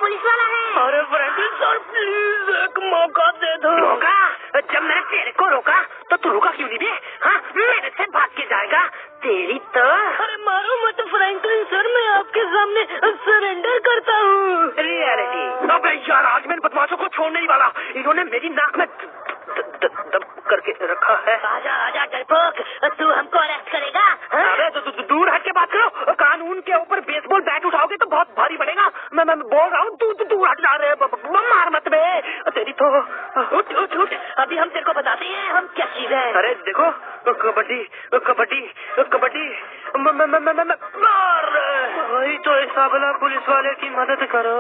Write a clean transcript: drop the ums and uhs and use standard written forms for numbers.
Police वाला है। अरे फ्रैंकलिन सर प्लीज एक मौका दे दो। मौका? जब मैंने तेरे को रोका तो तू रुका क्यों नहीं बे? हाँ, मेरे से भाग के जाएगा तेरी तो। अरे मारो मत फ्रैंकलिन सर, मैं आपके सामने सरेंडर करता हूँ। रियलिटी। अबे यार, आज मैं इन बदमाशों को छोड़ने ही वाला। इन्होंने मेरी नाक में दब करके रखा है। आजा आजा डरपोक, तू हमको अरेस्ट करेगा? अरे दूर हट के बात करो। कानून के ऊपर बेसबॉल बैट उठाओगे तो बहुत भारी पड़ेगा। मैं बोल रहा हूँ, तू दूर हट जा रहे। मार मत बे, तेरी तो। उठ उठ उठ, अभी हम तेरे को बताते हैं हम क्या चीज है। अरे देखो, कबड्डी कबड्डी कबड्डी मार। वही तो इस अगला पुलिस वाले की मदद करो।